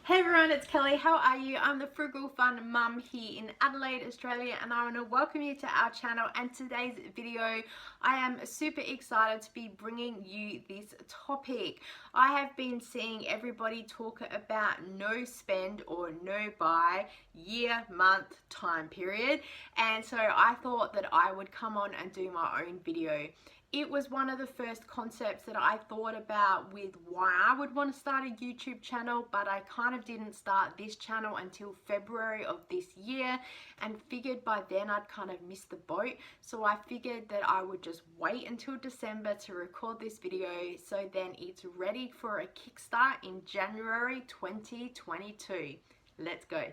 Hey everyone, it's Kelly. How are you? I'm the Frugal Fun Mum here in Adelaide, Australia, and I want to welcome you to our channel. And today's video, I am super excited to be bringing you this topic. I have been seeing everybody talk about no spend or no buy year, month, time period, and so I thought that I would come on and do my own video. It was one of the first concepts that I thought about with why I would want to start a YouTube channel, but I kind of didn't start this channel until February of this year and figured by then I'd kind of missed the boat. So I figured that I would just wait until December to record this video so then it's ready for a kickstart in January 2022. Let's go.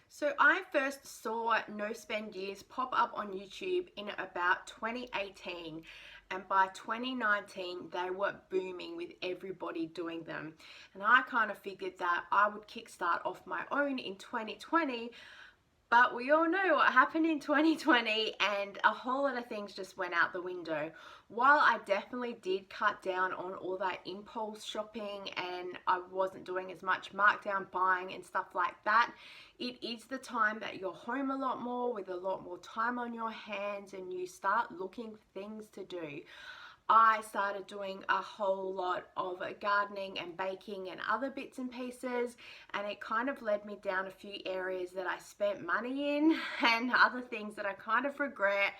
So I first saw no spend years pop up on YouTube in about 2018, and by 2019 they were booming with everybody doing them, and I kind of figured that I would kickstart off my own in 2020. But we all know what happened in 2020 and a whole lot of things just went out the window. While I definitely did cut down on all that impulse shopping and I wasn't doing as much markdown buying and stuff like that, it is the time that you're home a lot more with a lot more time on your hands and you start looking for things to do. I started doing a whole lot of gardening and baking and other bits and pieces, and it kind of led me down a few areas that I spent money in and other things that I kind of regret.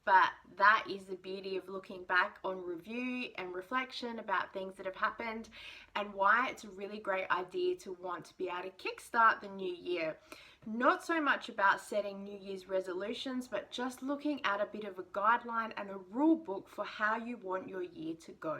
But that is the beauty of looking back on review and reflection about things that have happened, and why it's a really great idea to want to be able to kickstart the new year. Not so much about setting New Year's resolutions, but just looking at a bit of a guideline and a rule book for how you want your year to go.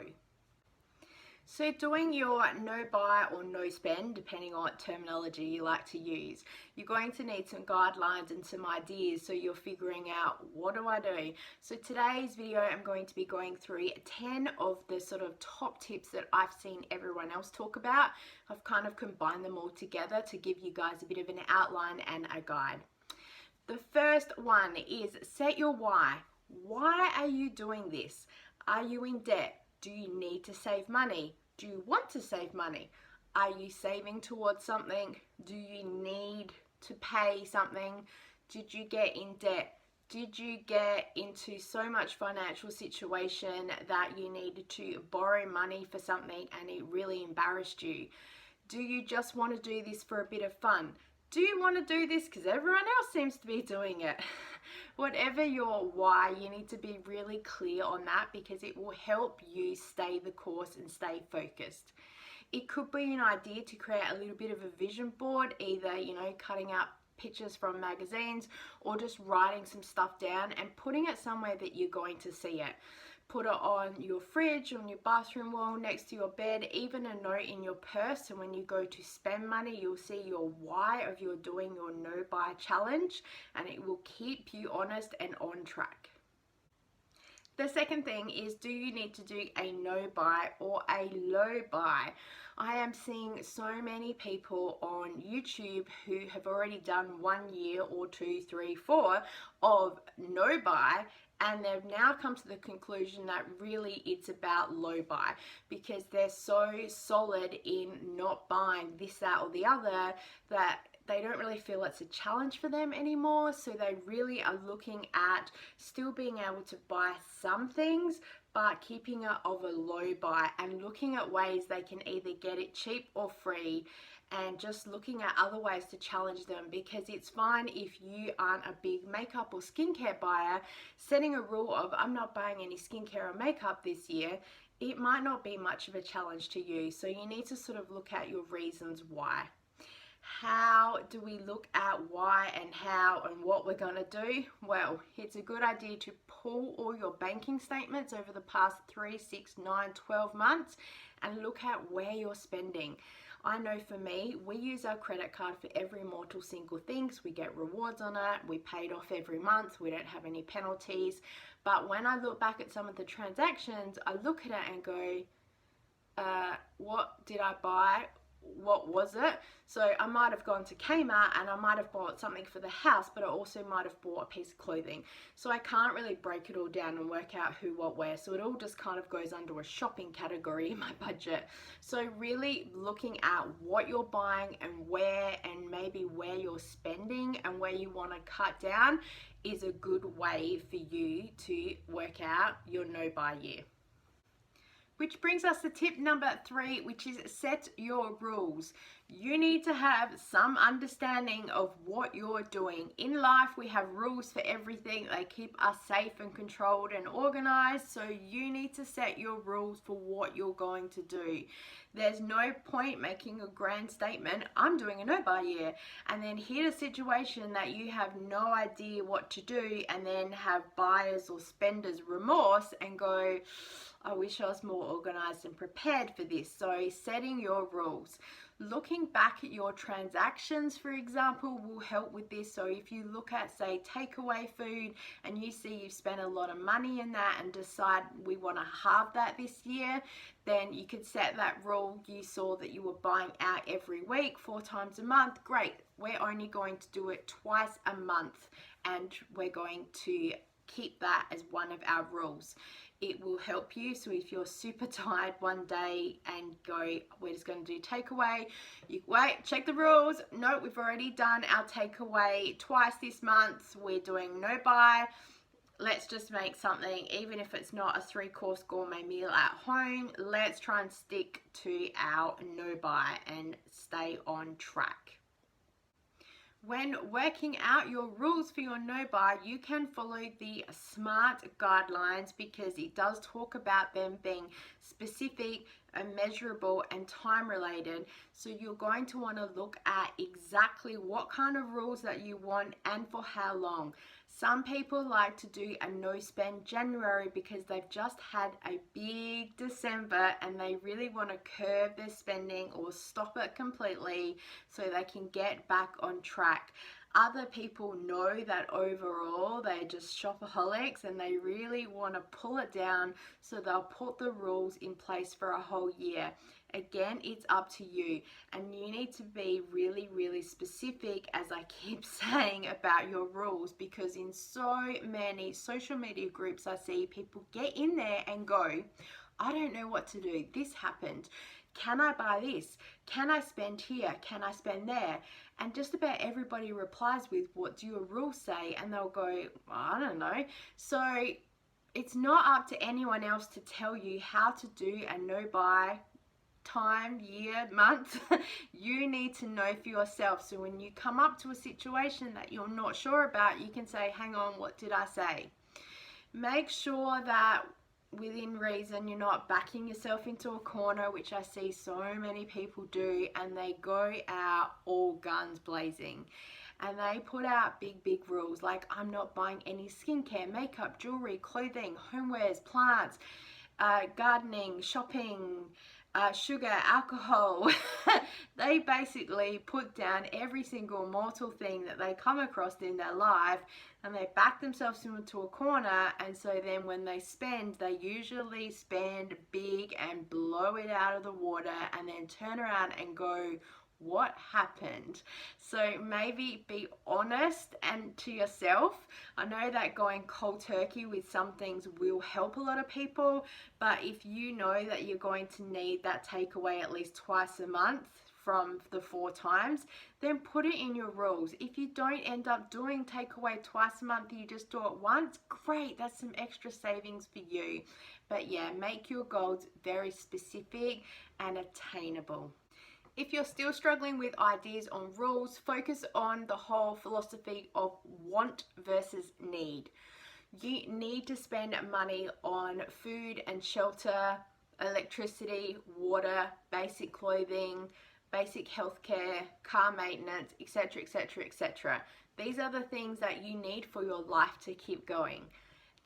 So doing your no buy or no spend, depending on what terminology you like to use, you're going to need some guidelines and some ideas so you're figuring out, what do I do? So today's video I'm going to be going through 10 of the sort of top tips that I've seen everyone else talk about. I've kind of combined them all together to give you guys a bit of an outline and a guide. The first one is set your why. Why are you doing this? Are you in debt? Do you need to save money? Do you want to save money? Are you saving towards something? Do you need to pay something? Did you get in debt? Did you get into so much financial situation that you needed to borrow money for something and it really embarrassed you? Do you just want to do this for a bit of fun? Do you want to do this because everyone else seems to be doing it? Whatever your why, you need to be really clear on that because it will help you stay the course and stay focused. It could be an idea to create a little bit of a vision board, either, cutting out pictures from magazines or just writing some stuff down and putting it somewhere that you're going to see it. Put it on your fridge, on your bathroom wall, next to your bed, even a note in your purse, and when you go to spend money you'll see your why of your doing your no buy challenge, and it will keep you honest and on track. The second thing is, do you need to do a no buy or a low buy? I am seeing so many people on YouTube who have already done 1 year or 2, 3, 4 of no buy, and they've now come to the conclusion that really it's about low buy because they're so solid in not buying this, that or the other that they don't really feel it's a challenge for them anymore. So they really are looking at still being able to buy some things but keeping it of a low buy and looking at ways they can either get it cheap or free, and just looking at other ways to challenge them, because it's fine if you aren't a big makeup or skincare buyer. Setting a rule of I'm not buying any skincare or makeup this year, it might not be much of a challenge to you. So you need to sort of look at your reasons why. How do we look at why and how and what we're going to do? Well, it's a good idea to pull all your banking statements over the past 3, 6, 9, 12 months and look at where you're spending. I know for me, we use our credit card for every mortal single thing. So we get rewards on it, we pay it off every month, we don't have any penalties. But when I look back at some of the transactions, I look at it and go, what did I buy? what was it. So I might have gone to Kmart and I might have bought something for the house, but I also might have bought a piece of clothing. So I can't really break it all down and work out who, what, where. So it all just kind of goes under a shopping category in my budget. So really looking at what you're buying and where, and maybe where you're spending and where you want to cut down is a good way for you to work out your no-buy year. Which brings us to tip number 3, which is set your rules. You need to have some understanding of what you're doing. In life, we have rules for everything. They keep us safe and controlled and organized. So you need to set your rules for what you're going to do. There's no point making a grand statement, I'm doing a no-buy year, and then hit a situation that you have no idea what to do, and then have buyer's or spender's remorse and go, I wish I was more organized and prepared for this. So setting your rules. Looking back at your transactions, for example, will help with this. So if you look at, say, takeaway food and you see you've spent a lot of money in that and decide we want to halve that this year, then you could set that rule. You saw that you were buying out every week, 4 times a month. Great. We're only going to do it twice a month, and we're going to keep that as one of our rules. It will help you. So if you're super tired one day and go, we're just going to do takeaway, you wait, check the rules. No, we've already done our takeaway twice this month. We're doing no buy. Let's just make something, even if it's not a 3-course gourmet meal at home. Let's try and stick to our no buy and stay on track. When working out your rules for your no-buy, you can follow the SMART guidelines, because it does talk about them being specific and measurable and time related. So you're going to want to look at exactly what kind of rules that you want and for how long. Some people like to do a no spend January because they've just had a big December and they really want to curb their spending or stop it completely so they can get back on track. Other people know that overall they're just shopaholics and they really want to pull it down, so they'll put the rules in place for a whole year. Again, it's up to you, and you need to be really, really specific, as I keep saying, about your rules, because in so many social media groups I see people get in there and go, I don't know what to do. This happened. Can I buy this? Can I spend here? Can I spend there? And just about everybody replies with, what do your rules say? And they'll go, I don't know. So it's not up to anyone else to tell you how to do a no-buy time, year, month. You need to know for yourself. So when you come up to a situation that you're not sure about, you can say, hang on, what did I say? Make sure that within reason you're not backing yourself into a corner, which I see so many people do, and they go out all guns blazing and they put out big rules like, I'm not buying any skincare, makeup, jewelry, clothing, homewares, plants, gardening, shopping, sugar, alcohol. They basically put down every single mortal thing that they come across in their life, and they back themselves into a corner. And so then when they spend, they usually spend big and blow it out of the water, and then turn around and go, what happened? So maybe be honest and to yourself. I know that going cold turkey with some things will help a lot of people, but if you know that you're going to need that takeaway at least twice a month from the 4 times, then put it in your rules. If you don't end up doing takeaway twice a month, you just do it once, great, that's some extra savings for you. But yeah, make your goals very specific and attainable. If you're still struggling with ideas on rules, focus on the whole philosophy of want versus need. You need to spend money on food and shelter, electricity, water, basic clothing, basic healthcare, car maintenance, etc, etc, etc. These are the things that you need for your life to keep going.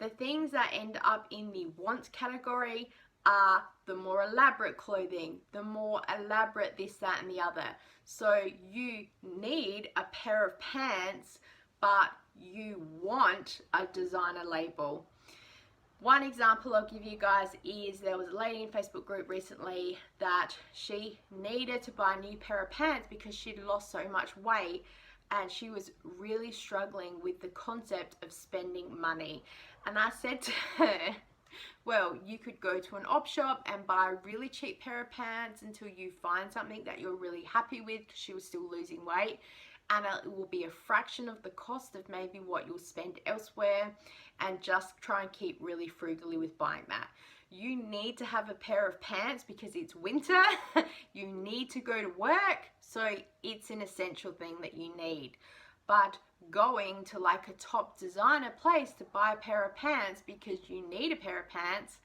The things that end up in the want category are the more elaborate clothing, the more elaborate this, that, and the other. So you need a pair of pants, but you want a designer label. One example I'll give you guys is there was a lady in Facebook group recently that she needed to buy a new pair of pants because she'd lost so much weight, and she was really struggling with the concept of spending money. And I said to her, well, you could go to an op shop and buy a really cheap pair of pants until you find something that you're really happy with, because she was still losing weight, and it will be a fraction of the cost of maybe what you'll spend elsewhere, and just try and keep really frugally with buying that. You need to have a pair of pants because it's winter. You need to go to work, so it's an essential thing that you need. But going to like a top designer place to buy a pair of pants because you need a pair of pants,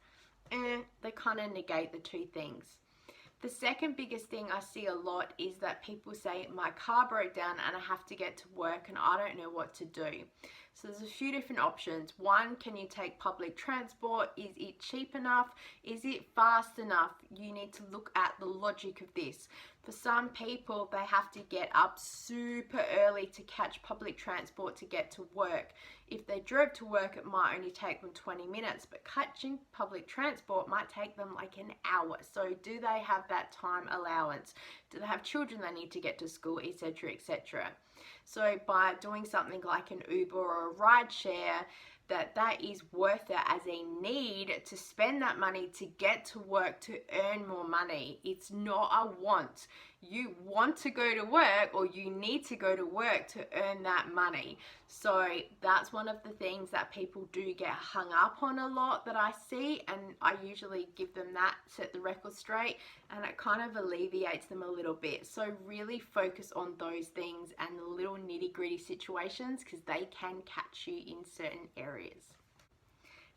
they kind of negate the two things. The second biggest thing I see a lot is that people say, my car broke down and I have to get to work and I don't know what to do. So there's a few different options. One, can you take public transport? Is it cheap enough? Is it fast enough? You need to look at the logic of this. For some people, they have to get up super early to catch public transport to get to work. If they drove to work, it might only take them 20 minutes, but catching public transport might take them like an hour. So do they have that time allowance? Do they have children they need to get to school, etc., etc.? So by doing something like an Uber or a ride share, that is worth it as a need to spend that money to get to work to earn more money. It's not a want. You want to go to work, or you need to go to work to earn that money. So that's one of the things that people do get hung up on a lot that I see, and I usually give them that, set the record straight, and it kind of alleviates them a little bit. So really focus on those things and the little nitty-gritty situations, because they can catch you in certain areas.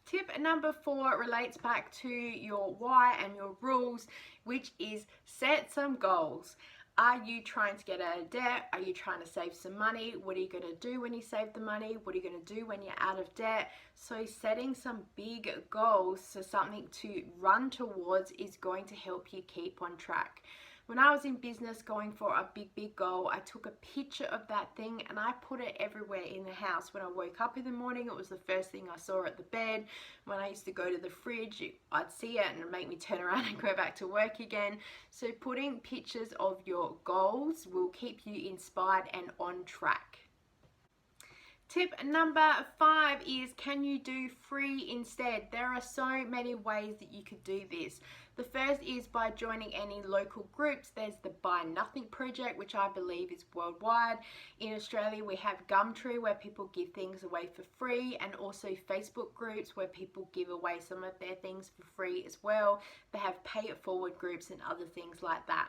Tip number 4 relates back to your why and your rules, which is set some goals. Are you trying to get out of debt? Are you trying to save some money? What are you going to do when you save the money? What are you going to do when you're out of debt? So setting some big goals, so something to run towards, is going to help you keep on track. When I was in business going for a big goal, I took a picture of that thing and I put it everywhere in the house. When I woke up in the morning, it was the first thing I saw at the bed. When I used to go to the fridge, I'd see it and it'd make me turn around and go back to work again. So putting pictures of your goals will keep you inspired and on track. Tip number 5 is, can you do free instead? There are so many ways that you could do this. The first is by joining any local groups. There's the Buy Nothing project, which I believe is worldwide. In Australia, we have Gumtree, where people give things away for free, and also Facebook groups where people give away some of their things for free as well. They have pay it forward groups and other things like that.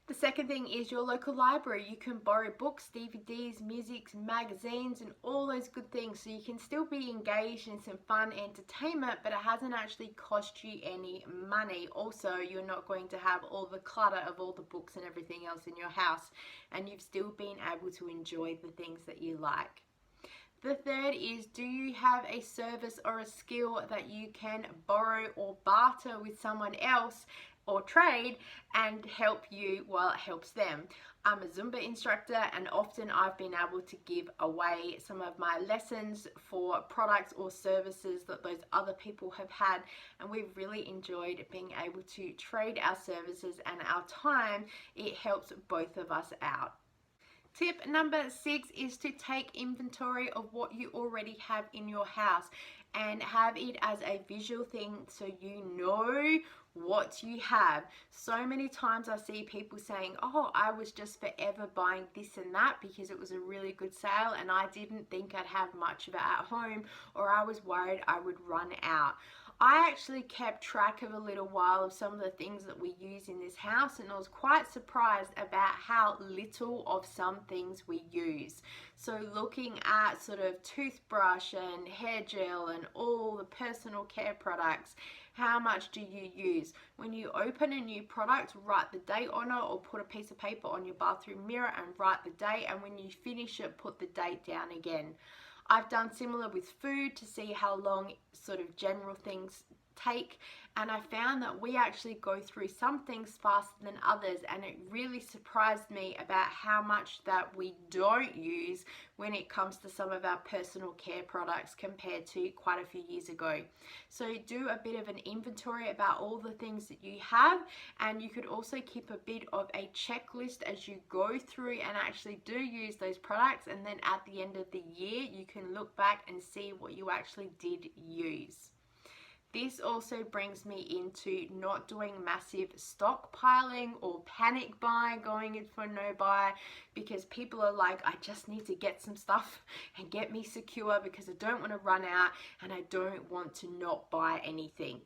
The second thing is your local library. You can borrow books, DVDs, music, magazines, and all those good things. So you can still be engaged in some fun entertainment, but it hasn't actually cost you any money. Also, you're not going to have all the clutter of all the books and everything else in your house, and you've still been able to enjoy the things that you like. The third is, do you have a service or a skill that you can borrow or barter with someone else or trade and help you while it helps them? I'm a Zumba instructor, and often I've been able to give away some of my lessons for products or services that those other people have had, and we've really enjoyed being able to trade our services and our time. It helps both of us out. Tip number 6 is to take inventory of what you already have in your house and have it as a visual thing, so you know what you have. So many times I see people saying, oh, I was just forever buying this and that because it was a really good sale and I didn't think I'd have much of it at home, or I was worried I would run out. I actually kept track of a little while of some of the things that we use in this house, and I was quite surprised about how little of some things we use. So looking at sort of toothbrush and hair gel and all the personal care products, how much do you use? When you open a new product, write the date on it, or put a piece of paper on your bathroom mirror and write the date, and when you finish it, put the date down again. I've done similar with food to see how long sort of general things take, and I found that we actually go through some things faster than others, and it really surprised me about how much that we don't use when it comes to some of our personal care products compared to quite a few years ago. So do a bit of an inventory about all the things that you have, and you could also keep a bit of a checklist as you go through and actually do use those products, and then at the end of the year you can look back and see what you actually did use. This also brings me into not doing massive stockpiling or panic buying going in for no buy, because people are like, I just need to get some stuff and get me secure because I don't want to run out and I don't want to not buy anything.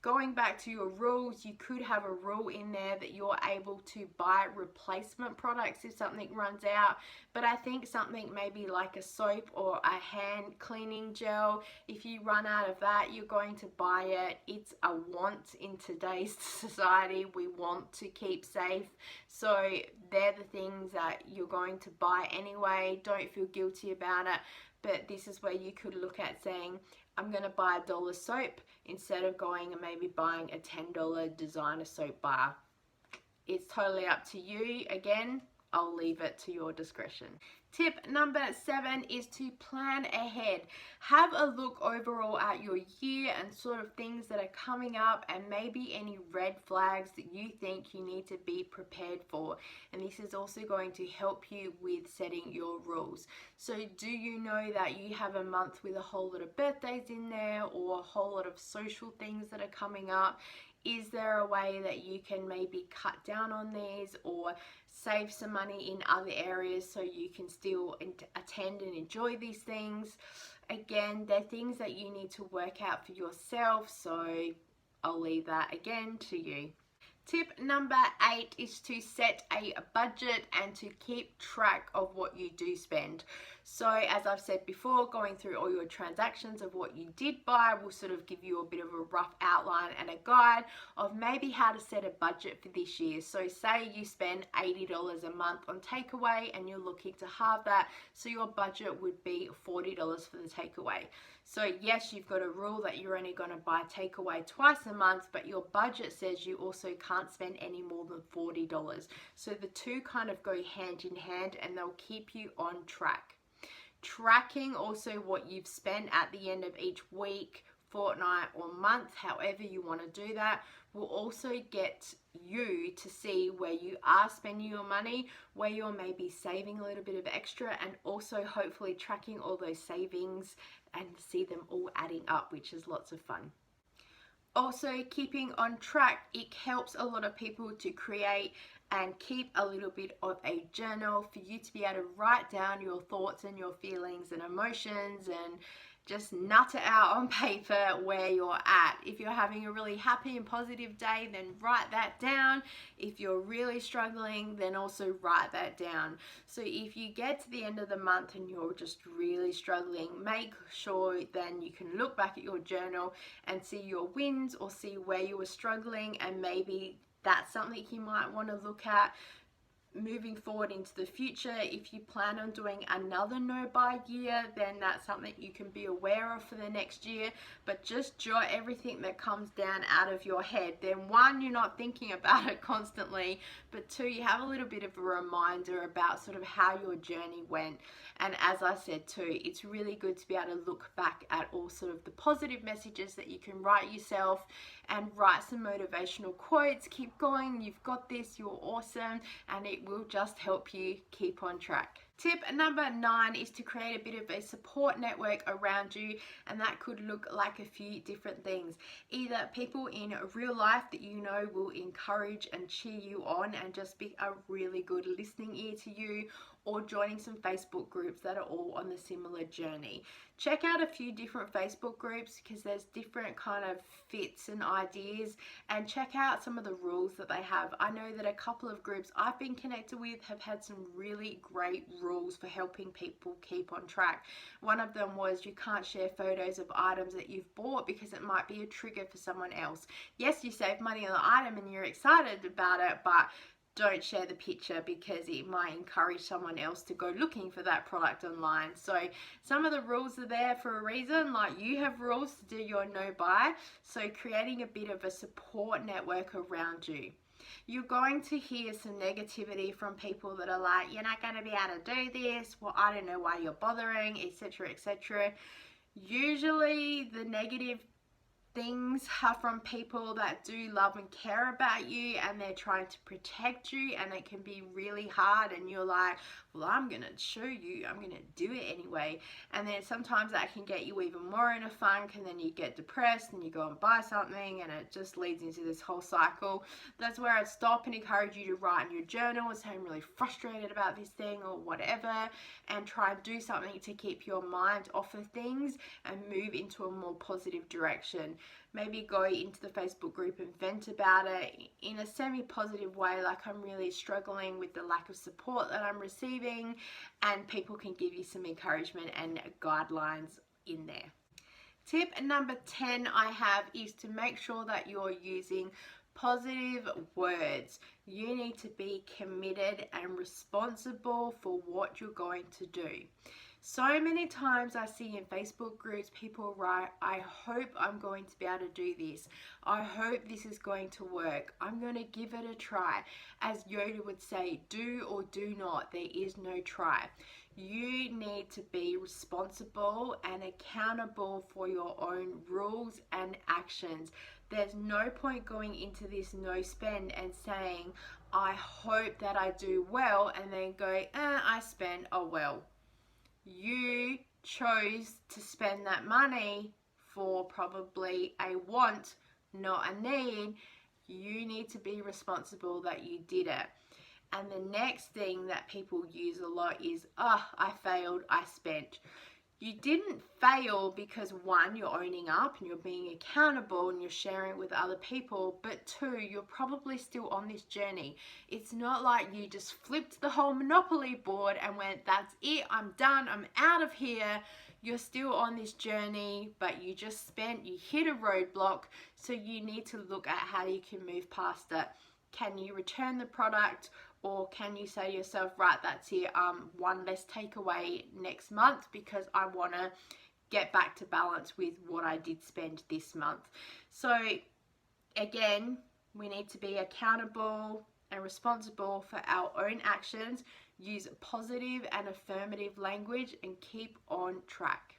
Going back to your rules, you could have a rule in there that you're able to buy replacement products if something runs out. But I think something maybe like a soap or a hand cleaning gel, if you run out of that, you're going to buy it. It's a want in today's society. We want to keep safe. So they're the things that you're going to buy anyway. Don't feel guilty about it. But this is where you could look at saying, I'm going to buy $1 soap instead of going and maybe buying a $10 designer soap bar. It's totally up to you. Again, I'll leave it to your discretion. Tip number 7 is to plan ahead. Have a look overall at your year and sort of things that are coming up, and maybe any red flags that you think you need to be prepared for. And this is also going to help you with setting your rules. So do you know that you have a month with a whole lot of birthdays in there or a whole lot of social things that are coming up? Is there a way that you can maybe cut down on these or save some money in other areas so you can still attend and enjoy these things? Again, they're things that you need to work out for yourself, so I'll leave that again to you. Tip number 8 is to set a budget and to keep track of what you do spend. So as I've said before, going through all your transactions of what you did buy will sort of give you a bit of a rough outline and a guide of maybe how to set a budget for this year. So say you spend $80 a month on takeaway and you're looking to halve that, so your budget would be $40 for the takeaway. So yes, you've got a rule that you're only going to buy takeaway twice a month, but your budget says you also can't spend any more than $40. So the two kind of go hand in hand and they'll keep you on track. Tracking also what you've spent at the end of each week, fortnight or month, however you want to do that, will also get you to see where you are spending your money, where you're maybe saving a little bit of extra, and also hopefully tracking all those savings and see them all adding up, which is lots of fun. Also, keeping on track, it helps a lot of people to create and keep a little bit of a journal for you to be able to write down your thoughts and your feelings and emotions and just nut it out on paper where you're at. If you're having a really happy and positive day, then write that down. If you're really struggling, then also write that down. So if you get to the end of the month and you're just really struggling, make sure then you can look back at your journal and see your wins or see where you were struggling, and maybe that's something you might want to look at moving forward into the future. If you plan on doing another no-buy year, then that's something you can be aware of for the next year. But just jot everything that comes down out of your head. Then one, you're not thinking about it constantly, but two, you have a little bit of a reminder about sort of how your journey went. And as I said too, it's really good to be able to look back at all sort of the positive messages that you can write yourself and write some motivational quotes. Keep going, you've got this, you're awesome, and it will just help you keep on track. Tip number 9 is to create a bit of a support network around you, and that could look like a few different things. Either people in real life that you know will encourage and cheer you on and just be a really good listening ear to you, or joining some Facebook groups that are all on the similar journey. Check out a few different Facebook groups because there's different kind of fits and ideas, and check out some of the rules that they have. I know that a couple of groups I've been connected with have had some really great rules for helping people keep on track. One of them was you can't share photos of items that you've bought because it might be a trigger for someone else. Yes, you save money on the item and you're excited about it, but don't share the picture because it might encourage someone else to go looking for that product online. So some of the rules are there for a reason, like you have rules to do your no buy, so creating a bit of a support network around you. You're going to hear some negativity from people that are like, you're not going to be able to do this, well, I don't know why you're bothering, etc, etc. Usually the negative things are from people that do love and care about you, and they're trying to protect you, and it can be really hard, and you're like, well, I'm gonna show you, I'm gonna do it anyway. And then sometimes that can get you even more in a funk, and then you get depressed and you go and buy something, and it just leads into this whole cycle. That's where I'd stop and encourage you to write in your journal and say, I'm really frustrated about this thing or whatever, and try and do something to keep your mind off of things and move into a more positive direction. Maybe go into the Facebook group and vent about it in a semi-positive way, like I'm really struggling with the lack of support that I'm receiving, and people can give you some encouragement and guidelines in there. Tip number 10 I have is to make sure that you're using positive words. You need to be committed and responsible for what you're going to do. So many times I see in Facebook groups people write, I hope I'm going to be able to do this. I hope this is going to work. I'm going to give it a try. As Yoda would say, do or do not. There is no try. You need to be responsible and accountable for your own rules and actions. There's no point going into this no spend and saying, I hope that I do well, and then go, I spend, oh well. You chose to spend that money for probably a want, not a need. You need to be responsible that you did it. And the next thing that people use a lot is, I failed, I spent. You didn't fail because one, you're owning up and you're being accountable and you're sharing it with other people, but two, you're probably still on this journey. It's not like you just flipped the whole Monopoly board and went, that's it, I'm done, I'm out of here. You're still on this journey, but you just spent, you hit a roadblock, so you need to look at how you can move past it. Can you return the product? Or can you say to yourself, right, that's it, one less takeaway next month because I want to get back to balance with what I did spend this month. So again, we need to be accountable and responsible for our own actions, use positive and affirmative language, and keep on track.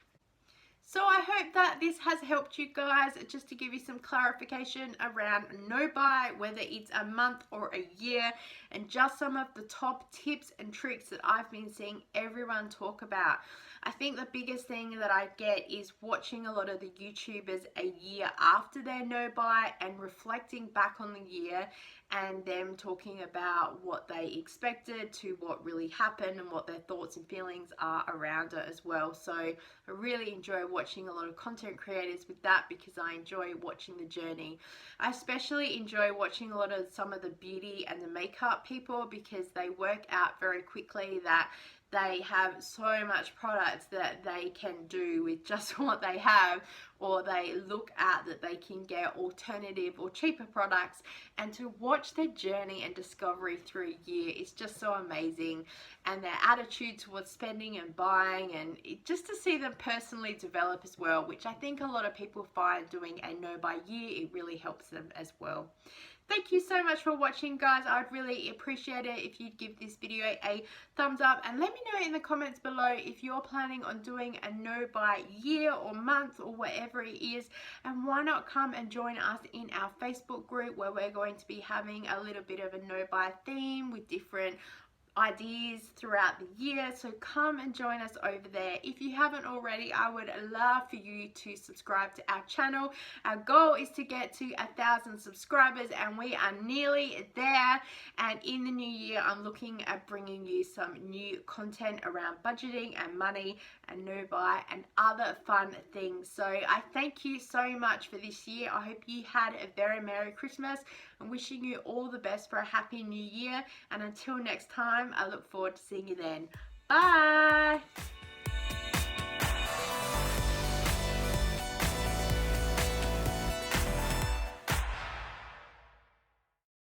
So I hope that this has helped you guys, just to give you some clarification around no buy, whether it's a month or a year, and just some of the top tips and tricks that I've been seeing everyone talk about. I think the biggest thing that I get is watching a lot of the YouTubers a year after their no buy and reflecting back on the year, and them talking about what they expected to what really happened and what their thoughts and feelings are around it as well. So I really enjoy watching a lot of content creators with that, because I enjoy watching the journey. I especially enjoy watching a lot of some of the beauty and the makeup people, because they work out very quickly that they have so much products that they can do with just what they have, or they look at that they can get alternative or cheaper products, and to watch their journey and discovery through a year is just so amazing. And their attitude towards spending and buying, and just to see them personally develop as well, which I think a lot of people find doing a no buy year, it really helps them as well. Thank you so much for watching, guys. I'd really appreciate it if you'd give this video a thumbs up, and let me know in the comments below if you're planning on doing a no buy year or month or whatever it is, and why not come and join us in our Facebook group, where we're going to be having a little bit of a no buy theme with different ideas throughout the year. So come and join us over there. If you haven't already, I would love for you to subscribe to our channel. Our goal is to get to 1,000 subscribers, and we are nearly there. And in the new year, I'm looking at bringing you some new content around budgeting and money and no buy and other fun things. So I thank you so much for this year. I hope you had a very Merry Christmas. I'm wishing you all the best for a happy new year, and until next time, I look forward to seeing you then. Bye!